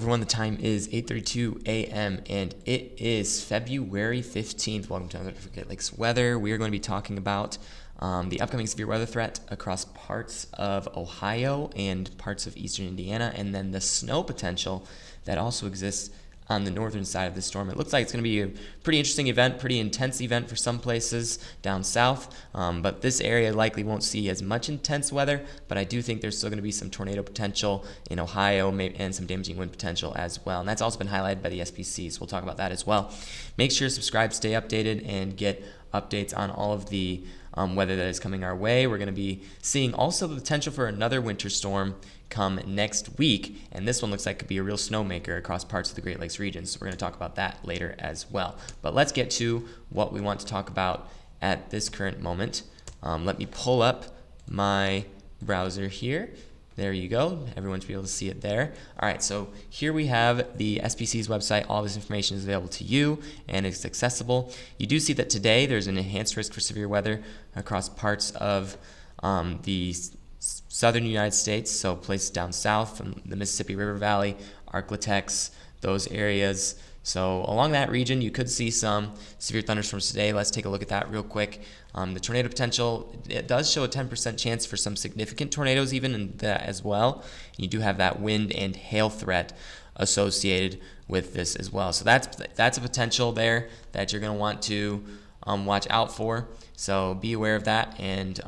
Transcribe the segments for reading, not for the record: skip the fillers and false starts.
everyone, the time is 8:32 a.m. and it is February 15th. Welcome to another Great Lakes Weather. We are going to be talking about the upcoming severe weather threat across parts of Ohio and parts of eastern Indiana, and then the snow potential that also exists on the northern side of the storm. It looks like it's going to be a pretty interesting event, pretty intense event for some places down south, but this area likely won't see as much intense weather, but I do think there's still going to be some tornado potential in Ohio and some damaging wind potential as well, and that's also been highlighted by the SPC, so we'll talk about that as well. Make sure to subscribe, stay updated, and get updates on all of the weather that is coming our way. We're going to be seeing also the potential for another winter storm come next week, and this one looks like it could be a real snowmaker across parts of the Great Lakes region, so we're going to talk about that later as well. But let's get to what we want to talk about at this current moment. Let me pull up my browser here. There you go. Everyone should be able to see it there. All right, so here we have the SPC's website. All this information is available to you, and it's accessible. You do see that today there's an enhanced risk for severe weather across parts of the southern United States, so places down south from the Mississippi River Valley, Arklatex, those areas. So along that region, you could see some severe thunderstorms today. Let's take a look at that real quick. The tornado potential, it does show a 10% chance for some significant tornadoes even in that as well. You do have that wind and hail threat associated with this as well. So that's a potential there that you're going to want to watch out for. So be aware of that and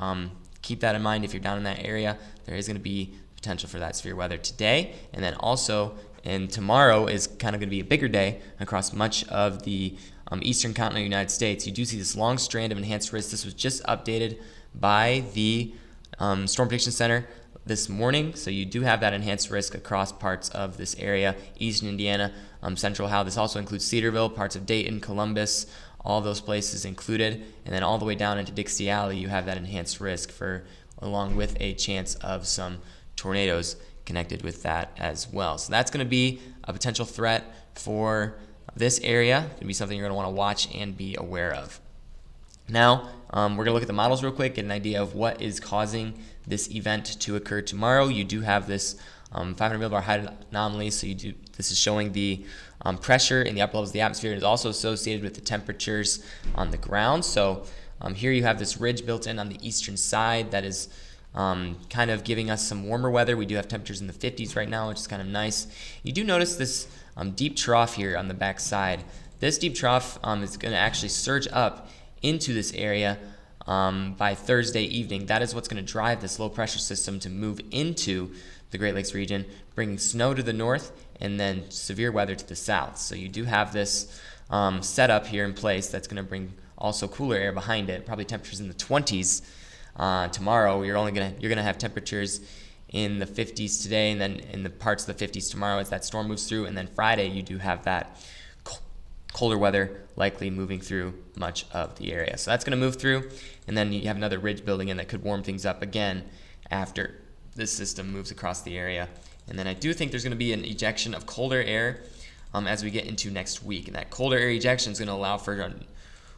keep that in mind if you're down in that area. There is going to be potential for that severe weather today, and then also, and tomorrow is kind of going to be a bigger day across much of the eastern continental United States. You do see this long strand of enhanced risk. This was just updated by the Storm Prediction Center this morning, so you do have that enhanced risk across parts of this area, eastern Indiana, central Ohio. This also includes Cedarville, parts of Dayton, Columbus, all those places included, and then all the way down into Dixie Alley, you have that enhanced risk for, along with a chance of some tornadoes connected with that as well. So that's going to be a potential threat for this area. It's going to be something you're going to want to watch and be aware of. Now, we're going to look at the models real quick, get an idea of what is causing this event to occur tomorrow. You do have this 500 millibar height anomaly, so this is showing the pressure in the upper levels of the atmosphere. It is also associated with the temperatures on the ground. So here you have this ridge built in on the eastern side that is kind of giving us some warmer weather. We do have temperatures in the 50s right now, which is kind of nice. You do notice this deep trough here on the back side. This deep trough is going to actually surge up into this area by Thursday evening. That is what's going to drive this low pressure system to move into the Great Lakes region, bringing snow to the north and then severe weather to the south. So you do have this setup here in place that's going to bring also cooler air behind it, probably temperatures in the 20s. Tomorrow you're going to have temperatures in the 50s today, and then in the parts of the 50s tomorrow as that storm moves through, and then Friday you do have that colder weather likely moving through much of the area. So that's going to move through, and then you have another ridge building in that could warm things up again after this system moves across the area. And then I do think there's going to be an ejection of colder air as we get into next week, and that colder air ejection is going to allow for a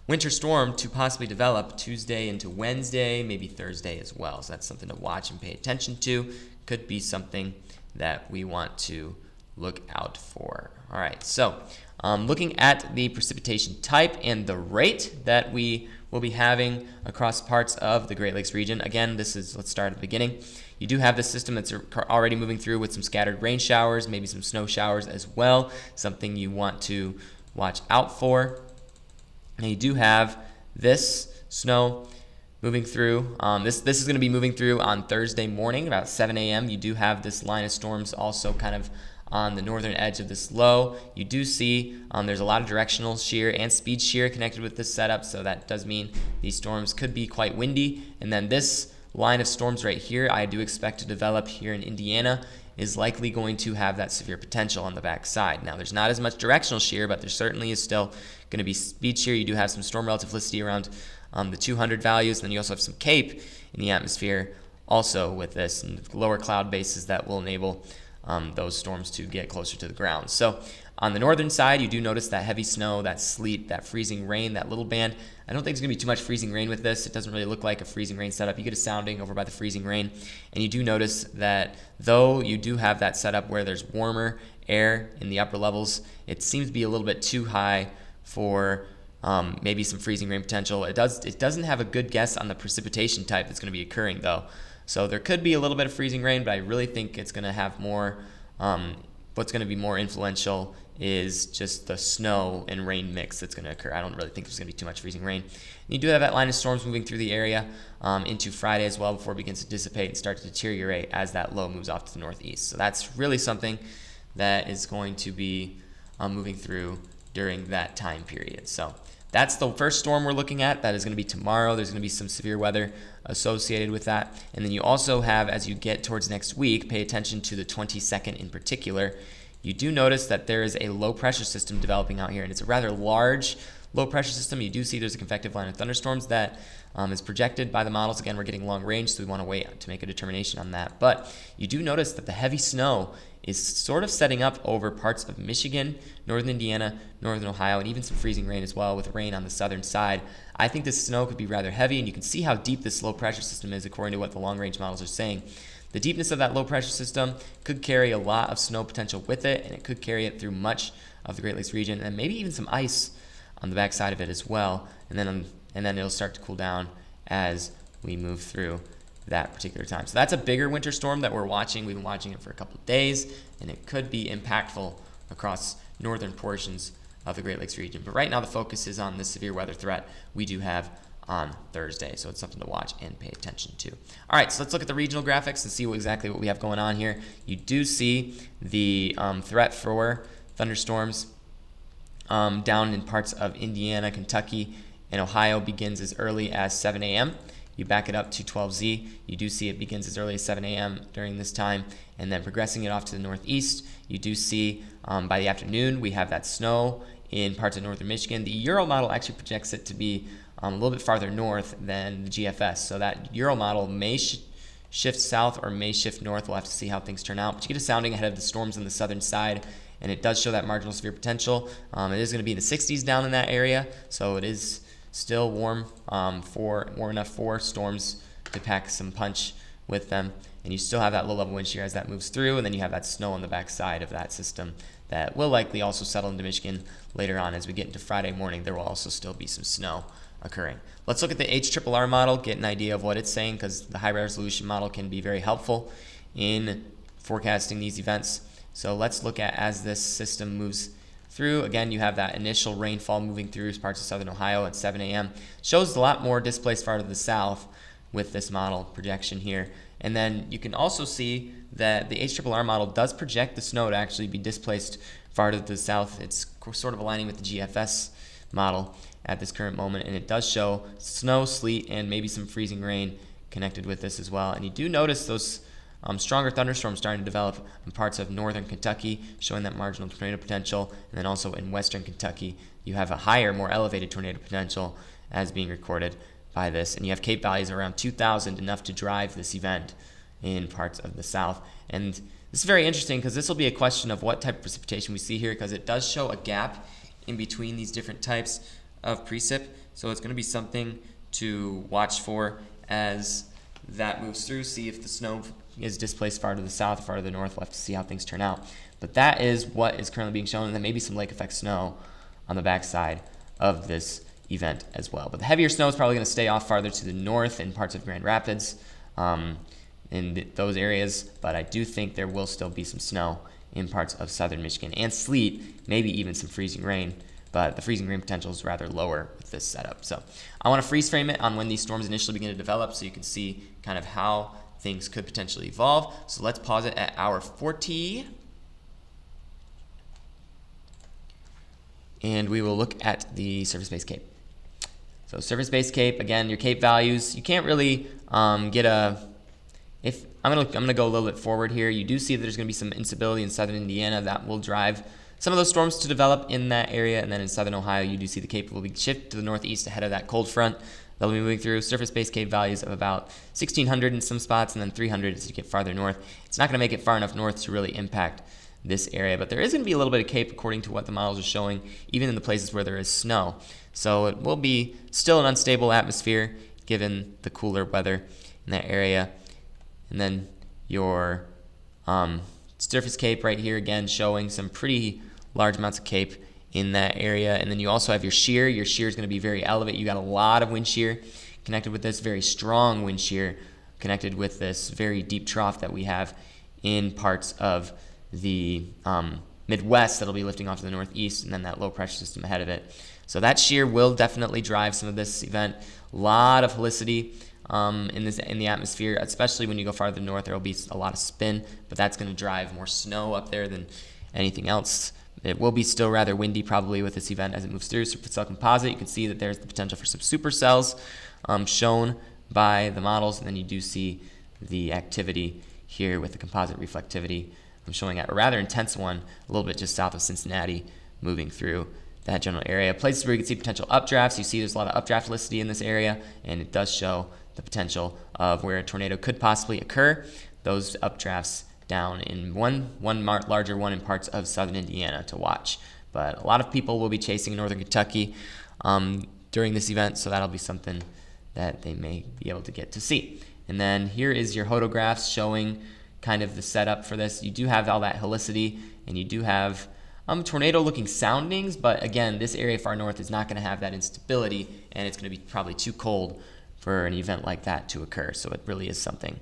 winter storm to possibly develop Tuesday into Wednesday, maybe Thursday as well. So that's something to watch and pay attention to. Could be something that we want to look out for. All right, so looking at the precipitation type and the rate that we will be having across parts of the Great Lakes region. Again, let's start at the beginning. You do have this system that's already moving through with some scattered rain showers, maybe some snow showers as well, something you want to watch out for. And you do have this snow moving through. This is going to be moving through on Thursday morning, about 7 a.m. You do have this line of storms also kind of on the northern edge of this low. You do see there's a lot of directional shear and speed shear connected with this setup, so that does mean these storms could be quite windy. And then this line of storms right here, I do expect to develop here in Indiana, is likely going to have that severe potential on the back side. Now, there's not as much directional shear, but there certainly is still going to be speed shear. You do have some storm relativity around the 200 values, and then you also have some CAPE in the atmosphere also with this, and lower cloud bases that will enable those storms to get closer to the ground. So On the northern side, you do notice that heavy snow, that sleet, that freezing rain, that little band. I don't think there's going to be too much freezing rain with this. It doesn't really look like a freezing rain setup. You get a sounding over by the freezing rain, and you do notice that though you do have that setup where there's warmer air in the upper levels, it seems to be a little bit too high for maybe some freezing rain potential. It doesn't have a good guess on the precipitation type that's going to be occurring though. So there could be a little bit of freezing rain, but I really think it's going to have more, what's going to be more influential is just the snow and rain mix that's going to occur. I don't really think there's going to be too much freezing rain. And you do have that line of storms moving through the area into Friday as well before it begins to dissipate and start to deteriorate as that low moves off to the northeast. So that's really something that is going to be moving through during that time period. So that's the first storm we're looking at. That is going to be tomorrow. There's going to be some severe weather associated with that. And then you also have, as you get towards next week, pay attention to the 22nd in particular. You do notice that there is a low pressure system developing out here, and it's a rather large low pressure system. You do see there's a convective line of thunderstorms that is projected by the models. Again, we're getting long range, so we want to wait to make a determination on that. But you do notice that the heavy snow is sort of setting up over parts of Michigan, northern Indiana, northern Ohio, and even some freezing rain as well, with rain on the southern side. I think this snow could be rather heavy, and you can see how deep this low pressure system is according to what the long range models are saying. The deepness of that low pressure system could carry a lot of snow potential with it, and it could carry it through much of the Great Lakes region, and maybe even some ice on the back side of it as well. And then it'll start to cool down as we move through that particular time. So that's a bigger winter storm that we're watching. We've been watching it for a couple of days, and it could be impactful across northern portions of the Great Lakes region. But right now the focus is on the severe weather threat we do have on Thursday, so it's something to watch and pay attention to. All right, so let's look at the regional graphics and see exactly what we have going on here. You do see the threat for thunderstorms down in parts of Indiana, Kentucky, and Ohio begins as early as 7 a.m. You back it up to 12Z, you do see it begins as early as 7 a.m. during this time, and then progressing it off to the northeast, you do see by the afternoon we have that snow in parts of northern Michigan. The Euro model actually projects it to be a little bit farther north than the GFS, so that Euro model may shift south or may shift north. We'll have to see how things turn out, but you get a sounding ahead of the storms on the southern side, and it does show that marginal severe potential. It is going to be in the 60s down in that area, so it is still warm enough for storms to pack some punch with them, and you still have that low level wind shear as that moves through, and then you have that snow on the back side of that system that will likely also settle into Michigan later on. As we get into Friday morning, there will also still be some snow occurring. Let's look at the HRRR model, get an idea of what it's saying, because the high resolution model can be very helpful in forecasting these events. So let's look at as this system moves through. Again, you have that initial rainfall moving through parts of southern Ohio at 7 a.m. Shows a lot more displaced far to the south with this model projection here. And then you can also see that the HRRR model does project the snow to actually be displaced far to the south. It's sort of aligning with the GFS model at this current moment, and it does show snow, sleet, and maybe some freezing rain connected with this as well. And you do notice those stronger thunderstorms starting to develop in parts of northern Kentucky, showing that marginal tornado potential, and then also in western Kentucky, you have a higher, more elevated tornado potential as being recorded by this. And you have Cape values around 2,000, enough to drive this event in parts of the south. And this is very interesting because this will be a question of what type of precipitation we see here, because it does show a gap in between these different types of precip. So it's going to be something to watch for as that moves through, see if the snow is displaced far to the south, far to the north. We'll have to see how things turn out. But that is what is currently being shown, and then maybe some lake effect snow on the backside of this event as well. But the heavier snow is probably going to stay off farther to the north in parts of Grand Rapids, in those areas, but I do think there will still be some snow in parts of southern Michigan, and sleet, maybe even some freezing rain, but the freezing rain potential is rather lower with this setup. So I want to freeze frame it on when these storms initially begin to develop so you can see kind of how things could potentially evolve. So let's pause it at hour 40. And we will look at the surface-based CAPE. So surface-based CAPE, again, your CAPE values, you can't really get a... If I'm gonna go a little bit forward here. You do see that there's gonna be some instability in southern Indiana that will drive some of those storms to develop in that area, and then in southern Ohio, you do see the CAPE will be shifted to the northeast ahead of that cold front. They'll be moving through surface-based CAPE values of about 1,600 in some spots, and then 300 as you get farther north. It's not gonna make it far enough north to really impact this area. But there is going to be a little bit of CAPE according to what the models are showing, even in the places where there is snow. So it will be still an unstable atmosphere given the cooler weather in that area. And then your surface CAPE right here, again, showing some pretty large amounts of CAPE in that area. And then you also have your shear. Your shear is going to be very elevated. You got a lot of wind shear connected with this, very strong wind shear connected with this very deep trough that we have in parts of the Midwest that'll be lifting off to the northeast, and then that low pressure system ahead of it. So that shear will definitely drive some of this event. A lot of helicity in the atmosphere, especially when you go farther north. There will be a lot of spin, but that's going to drive more snow up there than anything else. It will be still rather windy probably with this event as it moves through. Supercell composite, you can see that there's the potential for some supercells shown by the models, and then you do see the activity here with the composite reflectivity. I'm showing a rather intense one a little bit just south of Cincinnati moving through that general area. Places where you can see potential updrafts. You see there's a lot of updraft helicity in this area, and it does show the potential of where a tornado could possibly occur. Those updrafts down in one larger one in parts of southern Indiana to watch. But a lot of people will be chasing northern Kentucky during this event, so that'll be something that they may be able to get to see. And then here is your photographs showing kind of the setup for this. You do have all that helicity, and you do have tornado-looking soundings, but again, this area far north is not going to have that instability, and it's going to be probably too cold for an event like that to occur. So it really is something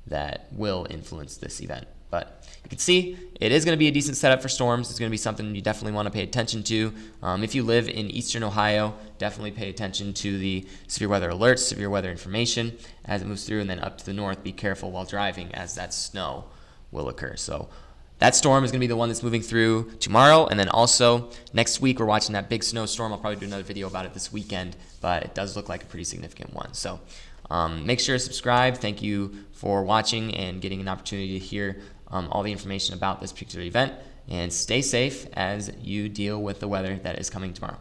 that will influence this event. But you can see it is going to be a decent setup for storms. It's going to be something you definitely want to pay attention to. If you live in eastern Ohio, definitely pay attention to the severe weather alerts, severe weather information as it moves through, and then up to the north, be careful while driving as that snow will occur. So that storm is going to be the one that's moving through tomorrow, and then also next week we're watching that big snowstorm. I'll probably do another video about it this weekend, but it does look like a pretty significant one. So make sure to subscribe. Thank you for watching and getting an opportunity to hear all the information about this particular event, and stay safe as you deal with the weather that is coming tomorrow.